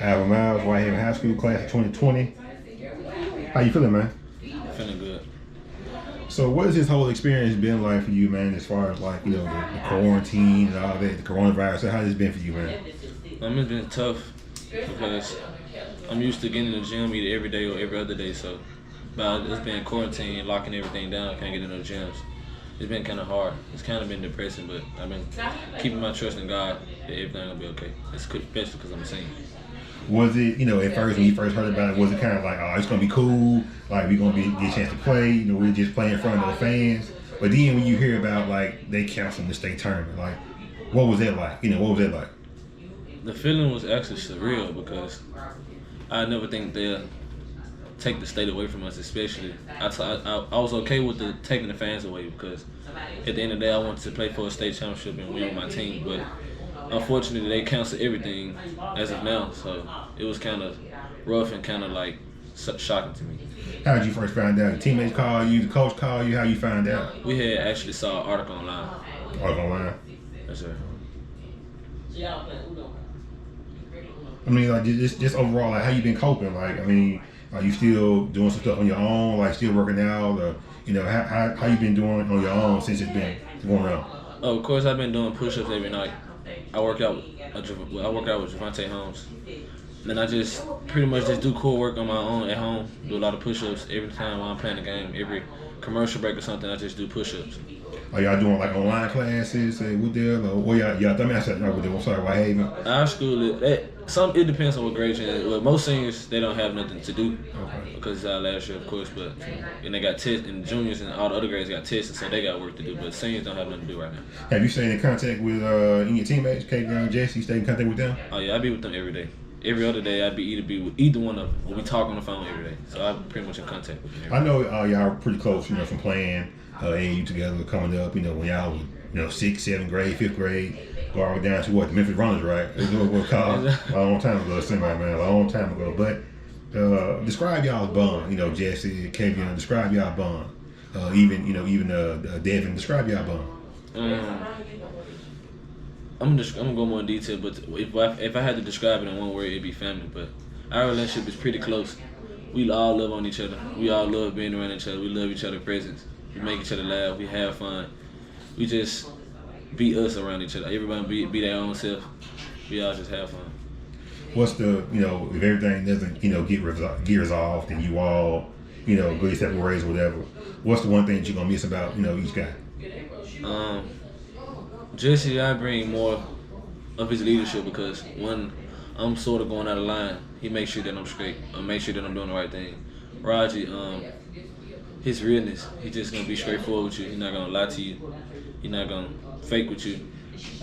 Alvin Miles, Whitehaven High School, class of 2020. How you feeling, man? Feeling good. So what has this whole experience been like for you, man, as far as like, the quarantine and all that, the coronavirus? So how has it been for you, man? It's been tough because I'm used to getting in the gym either every day or every other day. So, but it's been quarantine, locking everything down, can't get in no gyms. It's been kind of hard. It's kind of been depressing, but I've been keeping my trust in God that everything will be okay. Especially because I'm a senior. Was it, at first when you first heard about it, was it kind of like, oh, it's gonna be cool, like we're gonna get a chance to play, we're just playing in front of the fans. But then when you hear about like they canceling the state tournament, like what was that like? What was that like? The feeling was actually surreal because I never think they'll take the state away from us, especially. I was okay with taking the fans away because at the end of the day, I wanted to play for a state championship and win with my team. But unfortunately, they canceled everything as of now, so it was kind of rough and kind of like shocking to me. How did you first find out? The teammates call you, the coach call you. How you find out? We had actually saw an article online. Article online. Yes, sir. I mean, like just overall, like how you been coping? Like, I mean, are you still doing some stuff on your own? Like still working out? Or, how you been doing on your own since it's been going on? Oh, of course, I've been doing push-ups every night. I work out. I work out with Javante Holmes. And I just pretty much just do core work on my own at home. Do a lot of push-ups every time while I'm playing the game. Every commercial break or something, I just do push-ups. Are y'all doing like online classes with them? Or what y'all? I mean, I said no with them. I'm sorry, Whitehaven. Our school, it depends on what grade you're in. Well, most seniors, they don't have nothing to do because it's our last year, of course. But and they got tests, and juniors and all the other grades got tests, and so they got work to do. But seniors don't have nothing to do right now. Have you stayed in contact with any of your teammates, Kavion and Jesse? You stay in contact with them? Oh yeah, I be with them every day. Every other day, I'd be with either one of them. We talk on the phone every day, so I'm pretty much in contact with them. I know y'all are pretty close, from playing AAU together, coming up. When y'all was, 6th, 7th grade, 5th grade, go all the way down to what the Memphis Runners, right? That's what we're called a long time ago. A long time ago. But describe y'all's bond. Jesse, Kavion, describe y'all bond. Even Devin, describe y'all bond. I'm gonna go more in detail, but if I had to describe it in one word, it'd be family. But our relationship is pretty close. We all love on each other. We all love being around each other. We love each other's presence. We make each other laugh. We have fun. We just be us around each other. Everybody be their own self. We all just have fun. What's the if everything doesn't get resolved and you all go your separate ways or whatever? What's the one thing that you're gonna miss about each guy? Jesse, I bring more of his leadership because when I'm sort of going out of line, he makes sure that I'm straight. Make sure that I'm doing the right thing. Raji, his realness, he's just gonna be straightforward with you. He's not gonna lie to you. He's not gonna fake with you.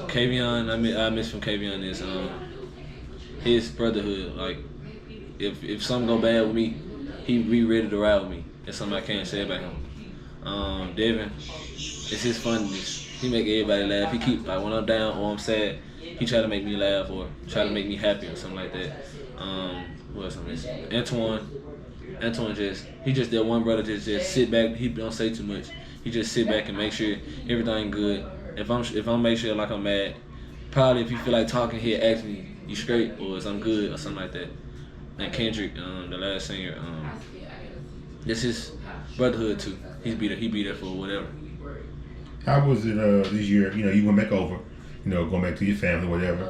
Kavion, I miss from Kavion is his brotherhood. Like if something go bad with me, he be ready to ride with me. That's something I can't say about him. Devin, it's his funniness. He make everybody laugh. He keep when I'm down or I'm sad, he try to make me laugh or try to make me happy or something like that. What else I miss? Antoine he just that one brother just sit back. He don't say too much. He just sit back and make sure everything good. If I'm make sure like I'm mad, probably if you feel like talking, he'll ask me, "You straight?" or "Is I'm good?" or something like that. And Kendrick, the last senior, this his brotherhood too. He be there for whatever. How was it this year? You went back over, going back to your family, whatever,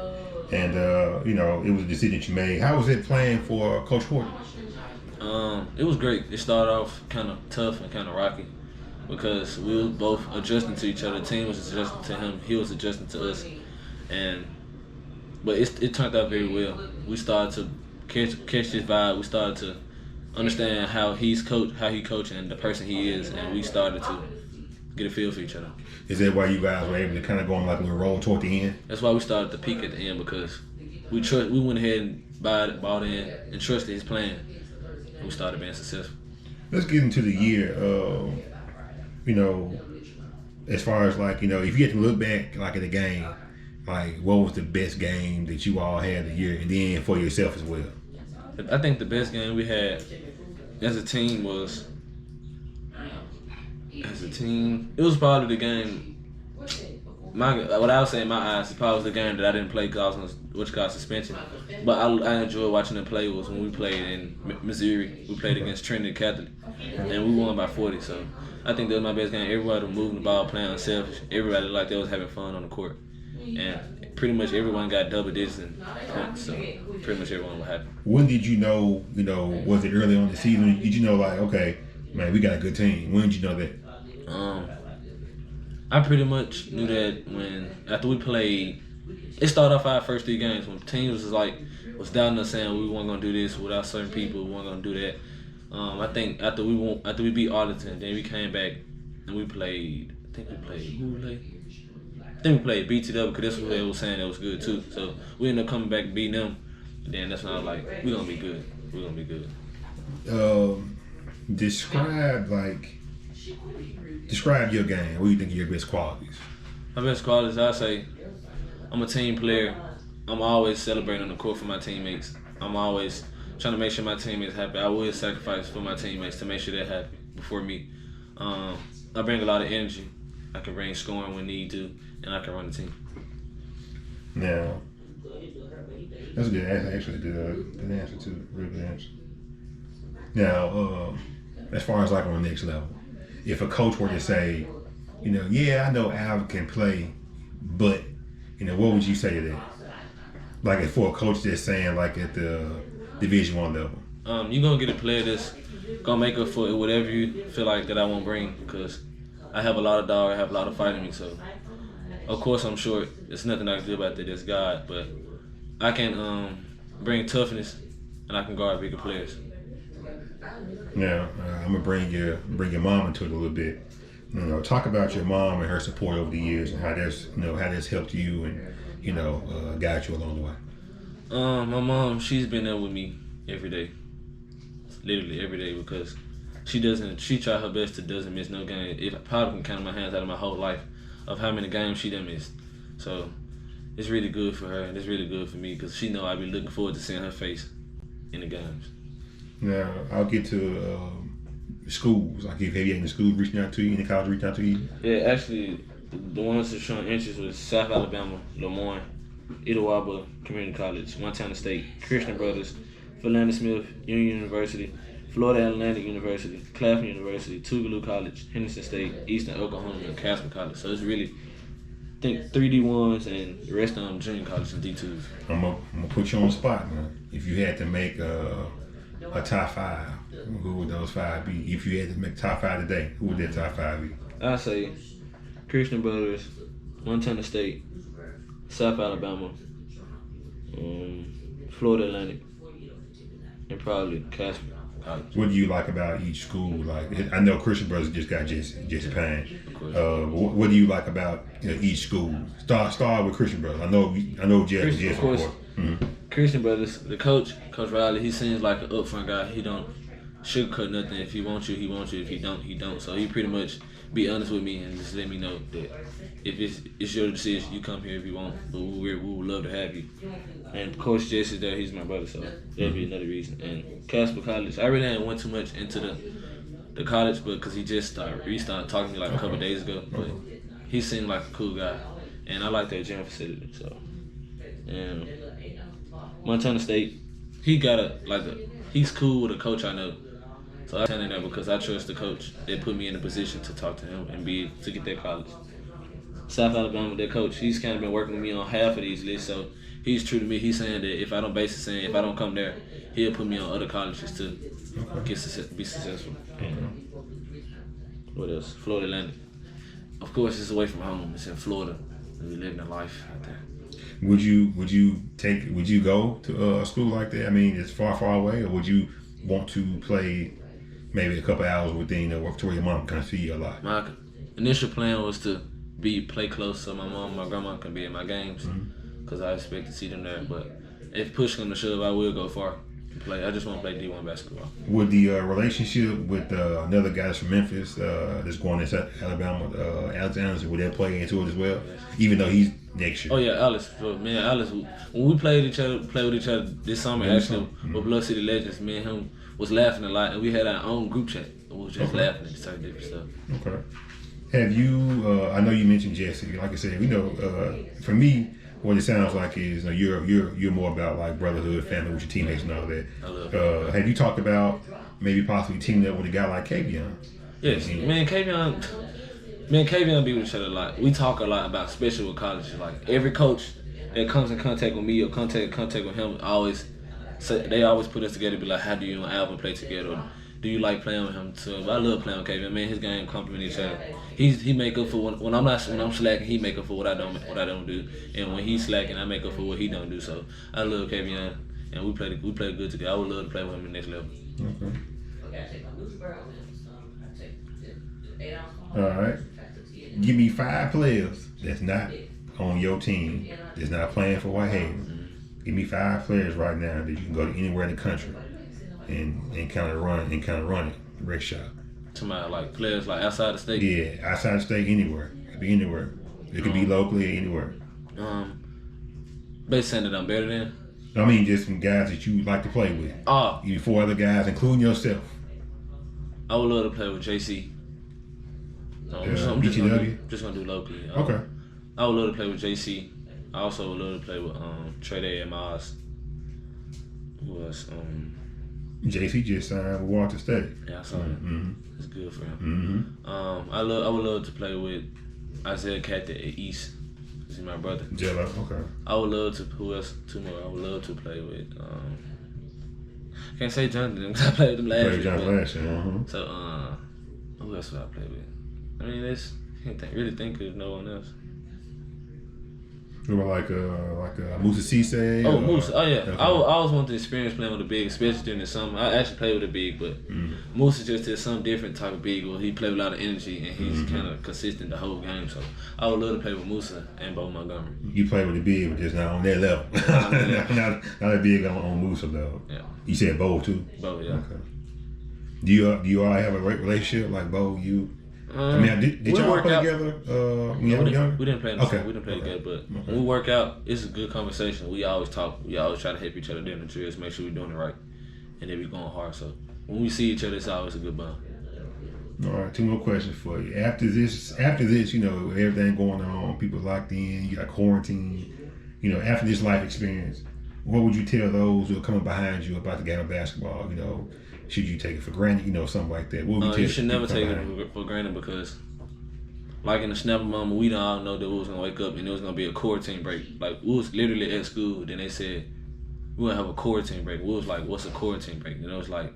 and it was a decision that you made. How was it playing for Coach Horton? It was great. It started off kind of tough and kind of rocky because we were both adjusting to each other. The team was adjusting to him. He was adjusting to us, but it turned out very well. We started to catch his vibe. We started to understand how he coaching and the person he is, and we started to get a feel for each other. Is that why you guys were able to kind of go on like a little roll toward the end? That's why we started to peak at the end because we went ahead and bought in and trusted his plan, and we started being successful. Let's get into the year. As far as like if you had to look back like at the game, like what was the best game that you all had the year, and then for yourself as well? I think the best game we had as a team was. As a team, it was probably the game what I would say in my eyes, it probably was the game that I didn't play because I was on suspension. But I enjoyed watching them play was when we played in Missouri. We played against Trinity Catholic, and we won by 40. So I think that was my best game. Everybody was moving the ball, playing unselfish. Everybody like they was having fun on the court, and pretty much everyone got double digits in points. So pretty much everyone was happy. When did you know? Was it early on in the season? Did you know like, okay, man, we got a good team? When did you know that? I pretty much knew that after we played, it started off our first 3 games when teams was doubting us saying we weren't gonna do this without certain people, we weren't gonna do that. I think after we beat Arlington, then we came back and we played. I think we played BTW because that's what they was saying that was good too. So we ended up coming back and beating them. And then that's when I was like, we're gonna be good. We're gonna be good. Describe your game. What do you think are your best qualities? My best qualities, I say, I'm a team player. I'm always celebrating on the court for my teammates. I'm always trying to make sure my teammates happy. I will sacrifice for my teammates to make sure they're happy before me. I bring a lot of energy. I can bring scoring when need to, and I can run the team. Now, that's a good answer. Actually, good answer too. Real good answer. Now, as far as like on the next level, if a coach were to say, yeah, I know Alvin can play, but what would you say to that? Like if for a coach that's saying like at the Division I level. You're gonna get a player that's gonna make up for whatever you feel like that I won't bring, because I have a lot of dog, I have a lot of fight in me. So of course I'm sure there's nothing I can do about that. That's God, but I can bring toughness and I can guard bigger players. Now, I'm gonna bring your mom into it a little bit. Talk about your mom and her support over the years and how that's helped you and guide you along the way. My mom, she's been there with me every day, literally every day, because she tried her best to doesn't miss no game. If I probably can count my hands out of my whole life of how many games she done missed. So it's really good for her and it's really good for me because she know I be looking forward to seeing her face in the games. Now, I'll get to schools. Like, have you any schools reaching out to you? Any college reaching out to you? Yeah, actually, the ones that showing interest was South Alabama, Lemoyne, Itawamba Community College, Montana State, Christian Brothers, Philander Smith, Union University, Florida Atlantic University, Claflin University, Tougaloo College, Henderson State, Eastern Oklahoma, and Casper College. So it's really, I think 3 D1s and the rest of them junior colleges and D2s. I'm gonna put you on the spot, man. If you had to make a top 5, who would those 5 be? If you had to make top 5 today, who would that top 5 be? I'd say Christian Brothers, Montana State, South Alabama, Florida Atlantic, and probably Casper College. What do you like about each school? Like, I know Christian Brothers just got Jesse Payne. What do you like about each school? Start with Christian Brothers. I know Jesse. Of course. Mm-hmm. Christian Brothers, the Coach Riley, he seems like an upfront guy. He don't sugarcoat nothing. If he wants you, he wants you. If he don't, he don't. So he pretty much be honest with me and just let me know that if it's your decision, you come here if you want. But we would love to have you. And Coach Jesse's there. He's my brother, so that'd be another reason. And Casper College, I really didn't went too much into the college, but because he started talking to me like a couple of days ago. But he seemed like a cool guy, and I like their gym facility. So, and Montana State, he's cool with a coach I know. So I'm telling that because I trust the coach. They put me in a position to talk to him and to get that college. South Alabama, their coach, he's kind of been working with me on half of these lists, so he's true to me. He's saying that if I don't come there, he'll put me on other colleges to be successful. And what else? Florida Atlantic. Of course, it's away from home. It's in Florida. We're living a life out there. Would you go to a school like that? I mean, it's far away, or would you want to play maybe a couple hours within to where your mom can see you a lot? My initial plan was to play close so my mom and my grandma can be in my games because I expect to see them there. But if push comes to shove, I will go far and play. I just want to play D1 basketball. Would the relationship with another guy that's from Memphis that's going to Alabama, Alex Anderson, would that play into it as well? Yes. Even though he's next year. Oh yeah, Alice. Me and Alice, when we played with each other this summer, actually with Blood City Legends, me and him was laughing a lot, and we had our own group chat. And we was just laughing and starting different stuff. Okay. Have you? I know you mentioned Jesse. Like I said, for me, what it sounds like is you're more about like brotherhood, family with your teammates and all that. I love that. Have you talked about maybe possibly teaming up with a guy like Kavion? Yes, me and Kavion be with each other a lot. We talk a lot about, especially with colleges. Like every coach that comes in contact with me or contact with him, they always put us together. Be like, how do you and Alvin play together? Or, do you like playing with him too? But I love playing with Kavion. Man, his game complement each other. He make up for when I'm slacking. He make up for what I don't do. And when he's slacking, I make up for what he don't do. So I love Kavion, and we play good together. I would love to play with him in the next level. Okay. All right. Give me 5 players that's not on your team, that's not playing for Whitehaven. Give me 5 players right now that you can go to anywhere in the country and kind of run it, rec shop. To my like players like outside the state. Yeah, outside the state, anywhere. It could be anywhere. It could be locally, anywhere. They saying that I'm better than. I mean, just some guys that you would like to play with. You 4 other guys, including yourself. I would love to play with JC. I'm just gonna do locally. Okay. I would love to play with JC. I also would love to play with Alvin Miles. Who else? JC just signed with Walter State. Yeah, I saw that. It's good for him. I would love to play with Isaiah Cat at East. He's my brother. Jello, okay. I would love to. Who else? 2 more. I would love to play with. Can't say Jonathan because I played with him last year. Jonathan last year. So who else would I play with? I mean, can't really think of no one else. What about like Musa Cisse? Oh, Musa. Oh yeah. Okay. I always wanted to experience playing with a big, especially during the summer. I actually played with a big, but Musa just is some different type of big where he play with a lot of energy and he's kind of consistent the whole game. So I would love to play with Musa and Bo Montgomery. You play with the big, but just not on that level. not a big on Musa though. Yeah. You said Bo too. Bo, yeah. Okay. Do you all have a great relationship like Bo? I mean, did y'all play together when you were younger? We didn't play in the Okay. summer. We didn't play together, but when we work out, it's a good conversation. We always talk. We always try to help each other during the drills, make sure we're doing it right, and then we going hard. So when we see each other, it's always a good bond. All right, 2 more questions for you. After this, everything going on, people locked in, you got quarantine. After this life experience, what would you tell those who are coming behind you about the game of basketball? Should you take it for granted? Something like that. What would you tell you should never take behind? it for granted because, like in the snap moment, we all know that we was gonna wake up and it was gonna be a quarantine break. Like we was literally at school, then they said we're gonna have a quarantine break. We was like, what's a quarantine break? And it was like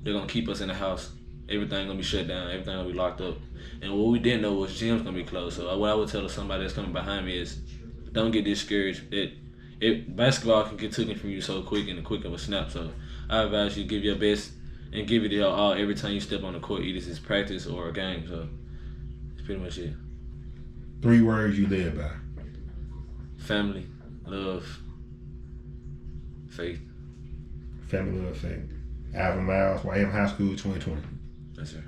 they're gonna keep us in the house. Everything gonna be shut down. Everything gonna be locked up. And what we didn't know was gym's gonna be closed. So what I would tell somebody that's coming behind me is, don't get discouraged. Basketball can get taken from you so quick in the quick of a snap. So I advise you give your best and give it your all every time you step on the court, either it's practice or a game. So that's pretty much it. 3 words you live by. Family, love, faith. Family, love, faith. Alvin Miles, Whitehaven High School, 2020. That's it.